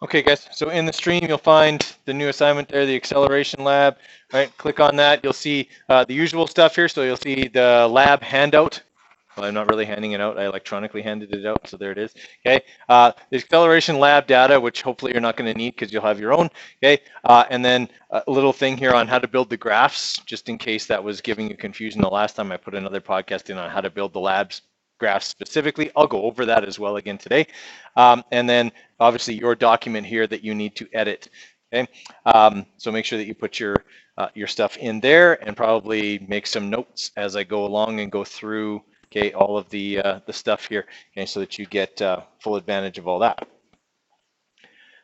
Okay, guys, so in the stream, you'll find the new assignment there, the acceleration lab, right? Click on that. You'll see the usual stuff here. So you'll see the lab handout. Well, I'm not really handing it out. I electronically handed it out, so there it is. Okay, the acceleration lab data, which hopefully you're not going to need because you'll have your own. Okay, and then a little thing here on how to build the graphs, just in case that was giving you confusion the last time I put another podcast in on how to build the labs graphs specifically. I'll go over that as well again today. And then obviously your document here that you need to edit. Okay, so make sure that you put your stuff in there and probably make some notes as I go along and go through. Okay, all of the stuff here. Okay, so that you get full advantage of all that.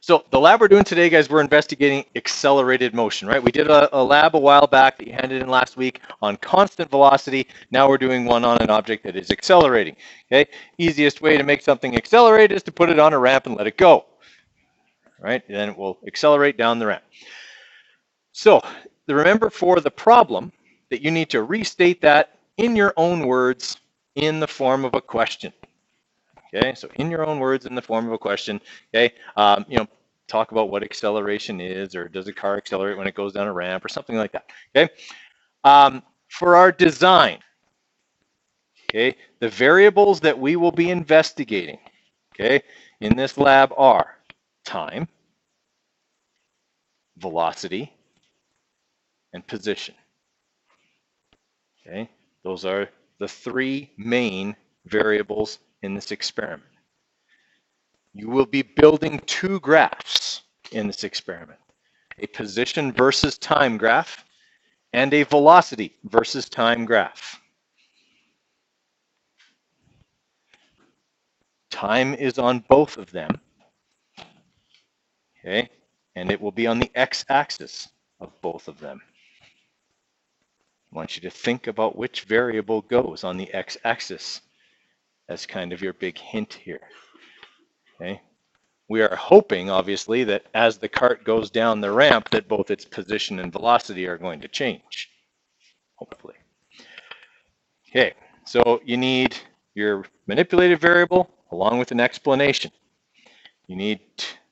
So the lab we're doing today, guys, we're investigating accelerated motion, right? We did a lab a while back that you handed in last week on constant velocity. Now we're doing one on an object that is accelerating. Okay, easiest way to make something accelerate is to put it on a ramp and let it go, right? And then it will accelerate down the ramp. So remember for the problem that you need to restate that in your own words in the form of a question. Okay, so in your own words, in the form of a question. Okay, talk about what acceleration is, or does a car accelerate when it goes down a ramp, or something like that. Okay, for our design, okay, the variables that we will be investigating, okay, in this lab are time, velocity, and position. Okay, those are the three main variables in this experiment. You will be building two graphs in this experiment, a position versus time graph and a velocity versus time graph. Time is on both of them, okay, and it will be on the x-axis of both of them. I want you to think about which variable goes on the x-axis as kind of your big hint here. Okay, we are hoping, obviously, that as the cart goes down the ramp, that both its position and velocity are going to change, hopefully. Okay, so you need your manipulated variable along with an explanation. You need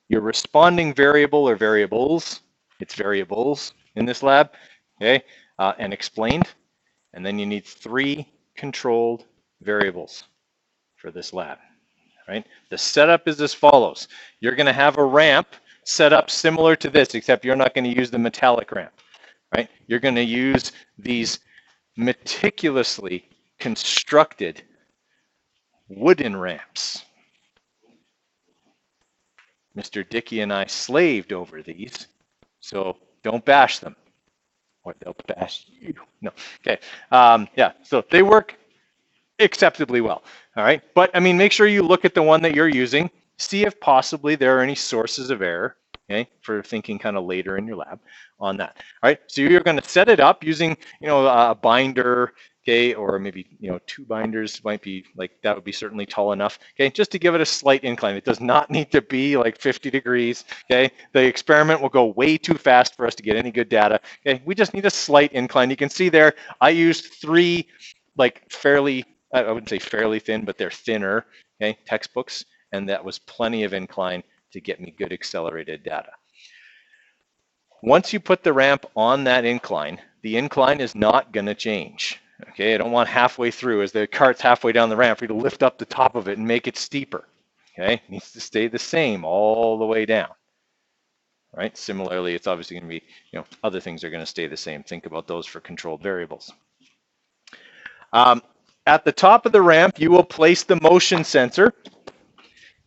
your responding variable or variables, it's variables in this lab, okay, and explained. And then you need three controlled variables for this lab. Right? The setup is as follows. You're going to have a ramp set up similar to this, except you're not going to use the metallic ramp. Right? You're going to use these meticulously constructed wooden ramps. Mr. Dickey and I slaved over these, so don't bash them, or they'll bash you. No, okay. Yeah, so they work acceptably well. All right, but I mean, make sure you look at the one that you're using, see if possibly there are any sources of error, okay, for thinking kind of later in your lab on that. All right, so you're going to set it up using, a binder, okay, or maybe, two binders might be like, that would be certainly tall enough, okay, just to give it a slight incline. It does not need to be like 50 degrees, okay. The experiment will go way too fast for us to get any good data, okay. We just need a slight incline. You can see there, I used three like fairly, I wouldn't say fairly thin, but they're thinner, okay, textbooks, and that was plenty of incline to get me good accelerated data. Once you put the ramp on that incline, the incline is not going to change. Okay, I don't want halfway through, as the cart's halfway down the ramp, for you to lift up the top of it and make it steeper. Okay, it needs to stay the same all the way down. Right? Similarly, it's obviously going to be, other things are going to stay the same. Think about those for controlled variables. At the top of the ramp, you will place the motion sensor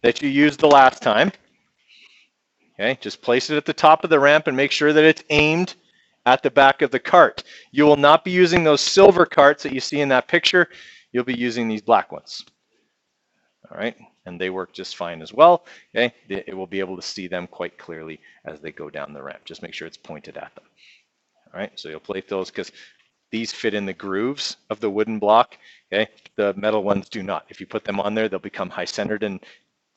that you used the last time. Okay, just place it at the top of the ramp and make sure that it's aimed at the back of the cart. You will not be using those silver carts that you see in that picture. You'll be using these black ones. All right, and they work just fine as well. Okay, it will be able to see them quite clearly as they go down the ramp. Just make sure it's pointed at them. All right, so you'll place those because these fit in the grooves of the wooden block. Okay, the metal ones do not. If you put them on there, they'll become high-centered, and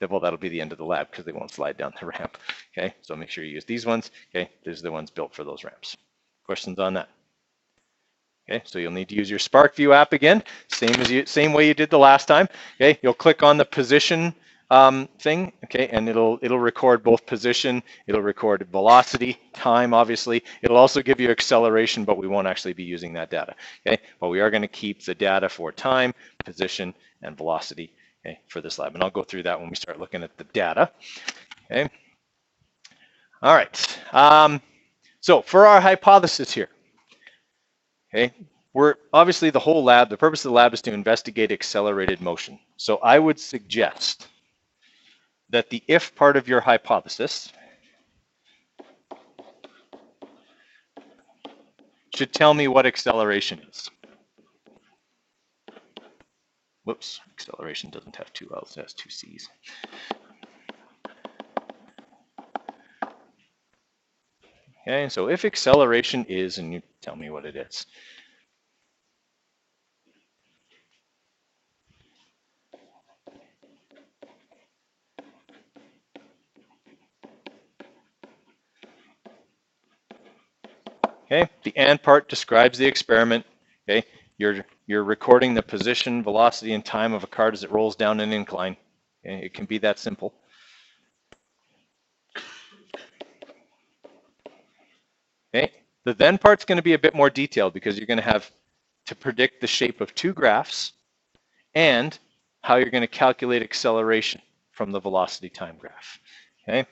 well, that'll be the end of the lab because they won't slide down the ramp. Okay, so make sure you use these ones. Okay, these are the ones built for those ramps. Questions on that? Okay, so you'll need to use your SparkView app again, same way you did the last time. Okay, you'll click on the position thing, okay, and it'll record both position, it'll record velocity, time, obviously. It'll also give you acceleration, but we won't actually be using that data, okay? But we are going to keep the data for time, position, and velocity, okay, for this lab. And I'll go through that when we start looking at the data, okay? All right. So for our hypothesis here, okay, we're obviously the whole lab, the purpose of the lab is to investigate accelerated motion. So I would suggest that the if part of your hypothesis should tell me what acceleration is. Whoops, acceleration doesn't have two L's, it has two C's. Okay, so if acceleration is, and you tell me what it is. Okay, the and part describes the experiment. Okay, you're recording the position, velocity, and time of a cart as it rolls down an incline. Okay, it can be that simple. Okay, the then part's going to be a bit more detailed because you're going to have to predict the shape of two graphs and how you're going to calculate acceleration from the velocity time graph. Okay.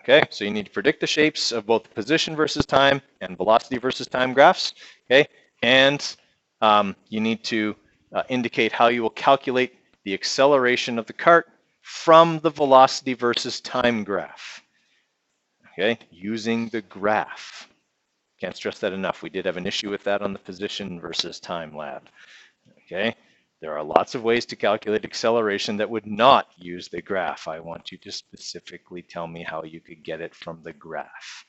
Okay, so you need to predict the shapes of both position versus time and velocity versus time graphs. Okay, and you need to indicate how you will calculate the acceleration of the cart from the velocity versus time graph. Okay, using the graph. Can't stress that enough. We did have an issue with that on the position versus time lab. Okay, there are lots of ways to calculate acceleration that would not use the graph. I want you to specifically tell me how you could get it from the graph.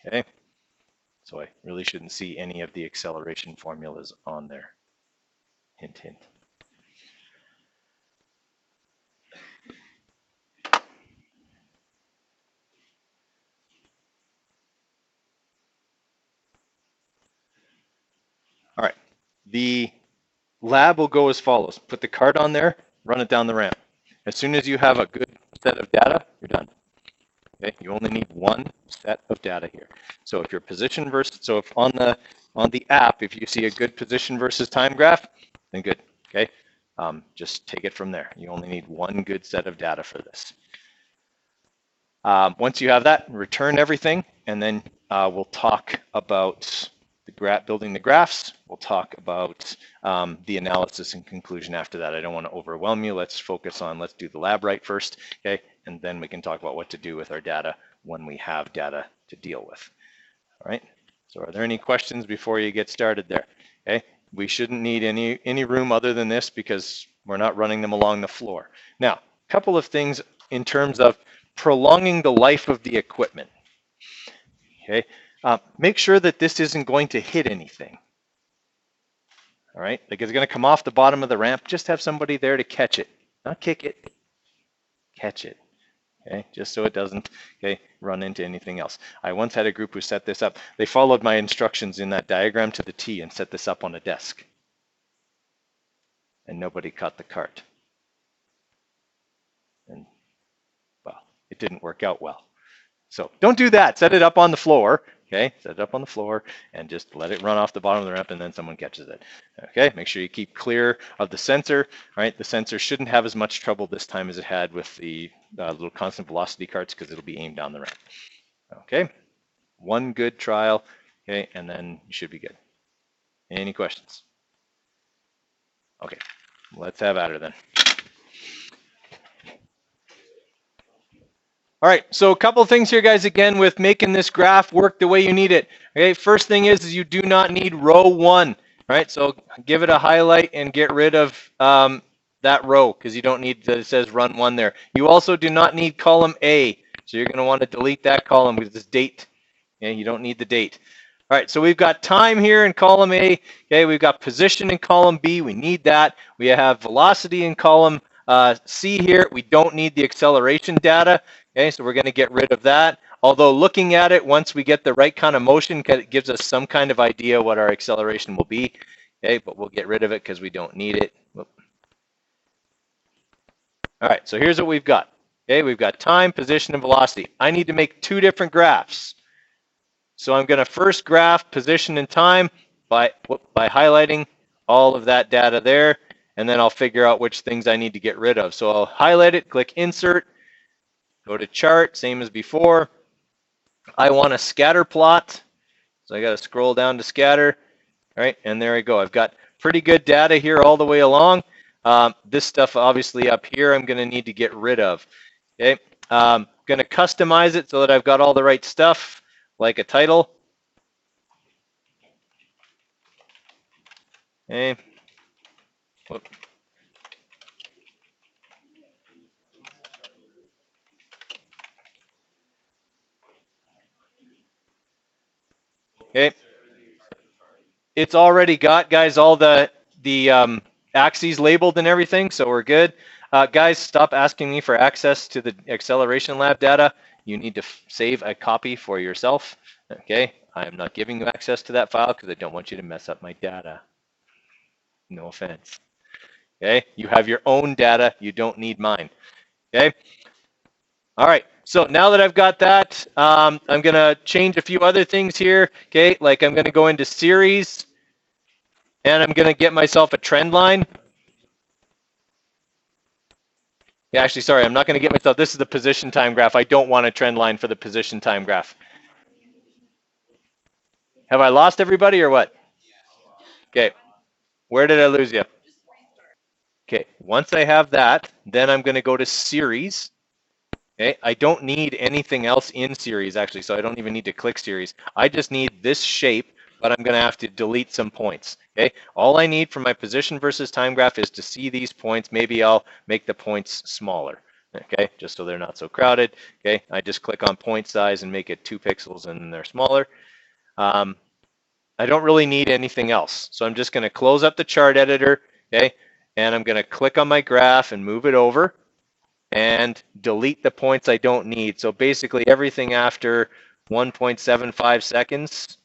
Okay, so I really shouldn't see any of the acceleration formulas on there. Hint, hint. All right, the lab will go as follows. Put the cart on there, run it down the ramp. As soon as you have a good set of data, you're done. Okay, you only need one set of data here. So if your position versus, so if on the app, if you see a good position versus time graph, then good. Okay, just take it from there. You only need one good set of data for this. Once you have that, return everything, and then we'll talk about building the graphs. We'll talk about the analysis and conclusion after that. I don't want to overwhelm you. Let's focus on, let's do the lab right first, okay? And then we can talk about what to do with our data when we have data to deal with. All right, so are there any questions before you get started there? Okay, we shouldn't need any room other than this because we're not running them along the floor. Now, a couple of things in terms of prolonging the life of the equipment. Okay, make sure that this isn't going to hit anything. All right, like it's going to come off the bottom of the ramp. Just have somebody there to catch it, not kick it, catch it. Okay, just so it doesn't run into anything else. I once had a group who set this up. They followed my instructions in that diagram to the T and set this up on a desk. And nobody caught the cart. And, well, it didn't work out well. So don't do that. Set it up on the floor. Okay, set it up on the floor and just let it run off the bottom of the ramp and then someone catches it. Okay, make sure you keep clear of the sensor. All right, the sensor shouldn't have as much trouble this time as it had with the little constant velocity carts because it'll be aimed down the ramp. Okay, one good trial, okay, and then you should be good. Any questions? Okay, let's have at her then. All right, so a couple things here, guys, again, with making this graph work the way you need it. Okay, first thing is you do not need row 1. All right, so give it a highlight and get rid of that row because you don't need that it says run 1 there. You also do not need column A, so you're going to want to delete that column because it's date. Okay, you don't need the date. All right, so we've got time here in column A. Okay, we've got position in column B. We need that. We have velocity in column C here. We don't need the acceleration data. Okay, so we're going to get rid of that. Although looking at it, once we get the right kind of motion, it gives us some kind of idea what our acceleration will be. Okay, but we'll get rid of it because we don't need it. Whoop. All right, so here's what we've got. Okay, we've got time, position, and velocity. I need to make 2 different graphs. So I'm going to first graph position and time by highlighting all of that data there, and then I'll figure out which things I need to get rid of. So I'll highlight it, click Insert, go to Chart, same as before. I want a scatter plot, so I got to scroll down to Scatter. All right, and there I go. I've got pretty good data here all the way along. This stuff obviously up here I'm going to need to get rid of. Okay, I'm going to customize it so that I've got all the right stuff, like a title. Okay. Whoop. Okay. It's already got, guys, all the axes labeled and everything, so we're good. Guys, stop asking me for access to the acceleration lab data. You need to save a copy for yourself. Okay, I am not giving you access to that file because I don't want you to mess up my data. No offense. Okay, you have your own data. You don't need mine. Okay. All right. So now that I've got that, I'm going to change a few other things here. Okay, like I'm going to go into series, and I'm going to get myself a trend line. Yeah, actually, sorry, I'm not going to get myself. This is the position time graph. I don't want a trend line for the position time graph. Have I lost everybody or what? Okay. Where did I lose you? Okay. Once I have that, then I'm going to go to series. Okay. I don't need anything else in series, actually, so I don't even need to click series. I just need this shape, but I'm going to have to delete some points. Okay. All I need for my position versus time graph is to see these points. Maybe I'll make the points smaller. Okay, just so they're not so crowded. Okay, I just click on point size and make it 2 pixels and then they're smaller. I don't really need anything else. So I'm just going to close up the chart editor, okay, and I'm going to click on my graph and move it over and delete the points I don't need. So basically everything after 1.75 seconds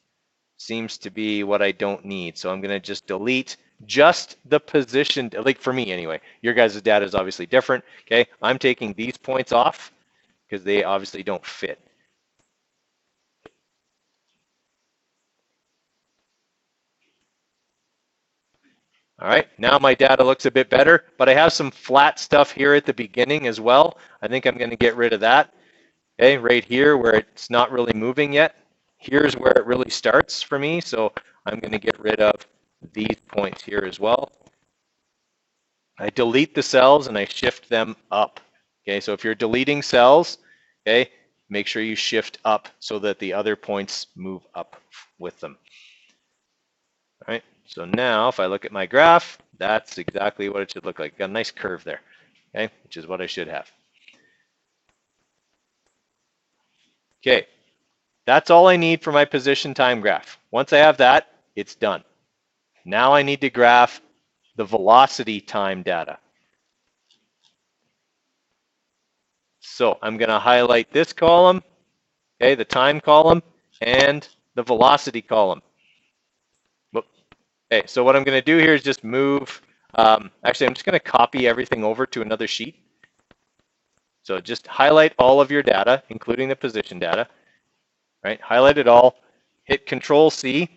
seems to be what I don't need. So I'm going to just delete just the position, like for me anyway. Your guys' data is obviously different. Okay, I'm taking these points off because they obviously don't fit. All right, now my data looks a bit better, but I have some flat stuff here at the beginning as well. I think I'm going to get rid of that. Okay, right here where it's not really moving yet. Here's where it really starts for me, so I'm going to get rid of these points here as well. I delete the cells and I shift them up. Okay, so if you're deleting cells, okay, make sure you shift up so that the other points move up with them. All right, so now if I look at my graph, that's exactly what it should look like. Got a nice curve there, okay, which is what I should have. Okay, that's all I need for my position time graph. Once I have that, it's done. Now I need to graph the velocity time data. So I'm going to highlight this column, okay, the time column, and the velocity column. Okay, so what I'm going to do here is just move. Actually, I'm just going to copy everything over to another sheet. So just highlight all of your data, including the position data. Right, highlight it all. Hit Control C,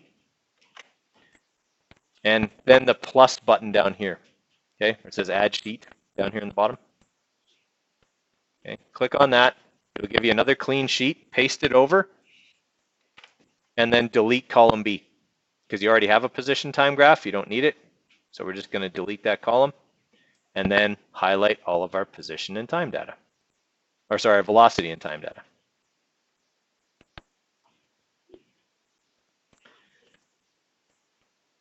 and then the plus button down here. Okay, where it says Add Sheet down here in the bottom. Okay, click on that. It'll give you another clean sheet. Paste it over, and then delete column B because you already have a position time graph. You don't need it, so we're just going to delete that column, and then highlight all of our position and time data. or sorry, velocity and time data.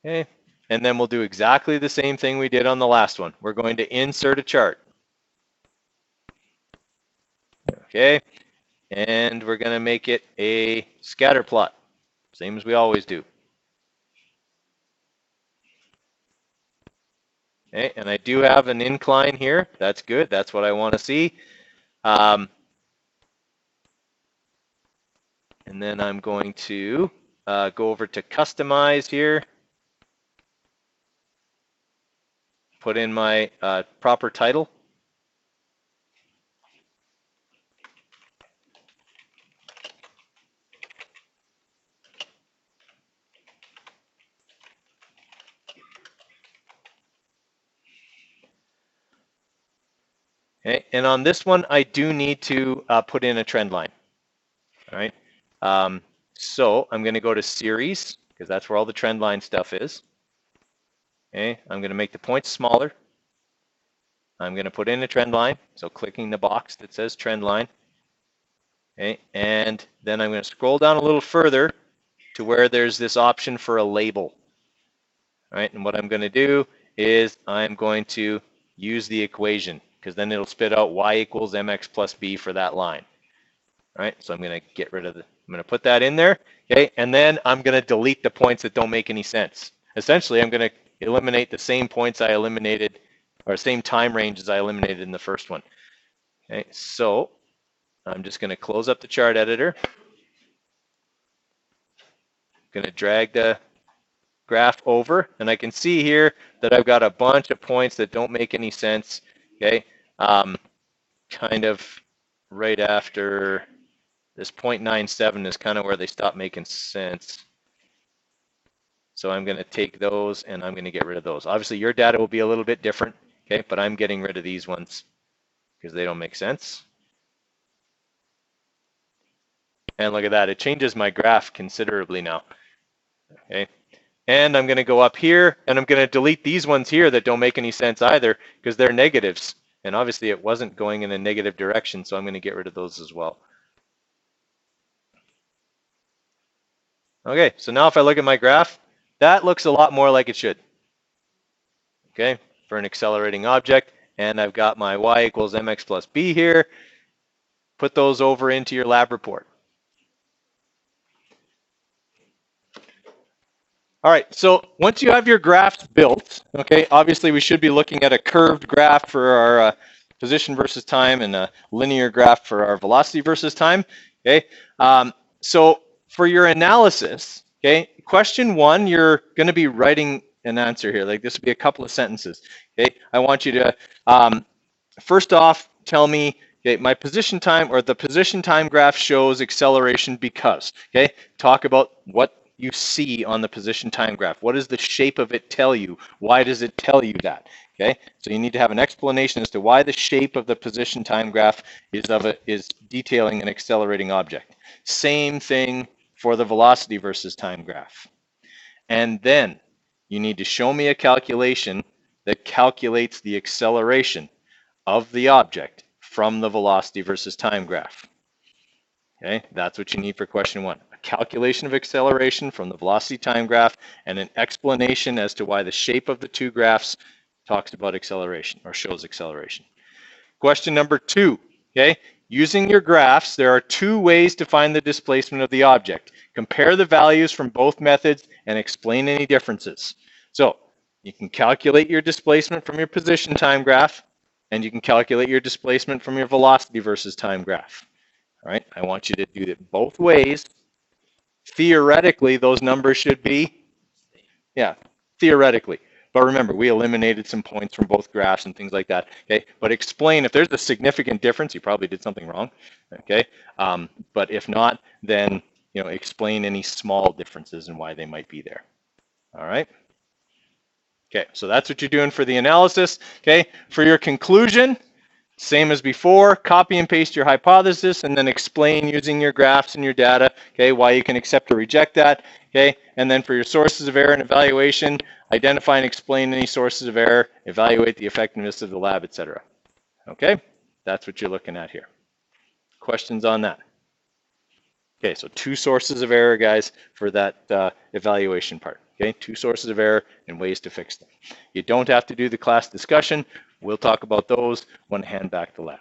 Okay, and then we'll do exactly the same thing we did on the last one. We're going to insert a chart. Okay, and we're going to make it a scatter plot, same as we always do. Okay, and I do have an incline here. That's good. That's what I want to see. And then I'm going to go over to customize here. Put in my proper title. Okay, and on this one, I do need to put in a trend line. All right. So I'm going to go to series because that's where all the trend line stuff is. Okay, I'm going to make the points smaller. I'm going to put in a trend line. So clicking the box that says trend line. Okay, and then I'm going to scroll down a little further to where there's this option for a label. All right, and what I'm going to do is I'm going to use the equation because then it'll spit out y equals mx plus b for that line. All right, so I'm going to get rid of the, I'm going to put that in there, okay, and then I'm going to delete the points that don't make any sense. Essentially, I'm going to eliminate the same points I eliminated, or same time range as I eliminated in the first one. Okay, so I'm just going to close up the chart editor. Going to drag the graph over, and I can see here that I've got a bunch of points that don't make any sense, okay, kind of right after this 0.97 is kind of where they stop making sense. So I'm going to take those and I'm going to get rid of those. Obviously, your data will be a little bit different, okay, but I'm getting rid of these ones because they don't make sense. And look at that, it changes my graph considerably now, okay. And I'm going to go up here and I'm going to delete these ones here that don't make any sense either because they're negatives. And obviously it wasn't going in a negative direction, so I'm going to get rid of those as well. Okay, so now if I look at my graph, that looks a lot more like it should. Okay, for an accelerating object. And I've got my y equals mx plus b here. Put those over into your lab report. All right, so once you have your graphs built, okay, obviously we should be looking at a curved graph for our position versus time and a linear graph for our velocity versus time, okay? So for your analysis, okay, question one, you're going to be writing an answer here. Like this would be a couple of sentences, okay? I want you to, first off, tell me, okay, my position time or the position time graph shows acceleration because, okay? Talk about what you see on the position time graph. What does the shape of it tell you? Why does it tell you that? Okay, so you need to have an explanation as to why the shape of the position time graph is detailing an accelerating object. Same thing for the velocity versus time graph. And then you need to show me a calculation that calculates the acceleration of the object from the velocity versus time graph. Okay, that's what you need for question one. A calculation of acceleration from the velocity time graph and an explanation as to why the shape of the two graphs talks about acceleration or shows acceleration. Question number two, okay, using your graphs, there are two ways to find the displacement of the object. Compare the values from both methods and explain any differences. So you can calculate your displacement from your position time graph and you can calculate your displacement from your velocity versus time graph. All right, I want you to do it both ways. Theoretically, those numbers should be, yeah, theoretically. But remember, we eliminated some points from both graphs and things like that. Okay, but explain if there's a significant difference, you probably did something wrong. Okay, but if not, then explain any small differences and why they might be there. All right. Okay, so that's what you're doing for the analysis. Okay, for your conclusion, same as before, copy and paste your hypothesis and then explain using your graphs and your data, okay, why you can accept or reject that, okay? And then for your sources of error and evaluation, identify and explain any sources of error, evaluate the effectiveness of the lab, etc. Okay, that's what you're looking at here. Questions on that? Okay, so 2 sources of error, guys, for that evaluation part. Okay, 2 sources of error and ways to fix them. You don't have to do the class discussion. We'll talk about those when I hand back the lab.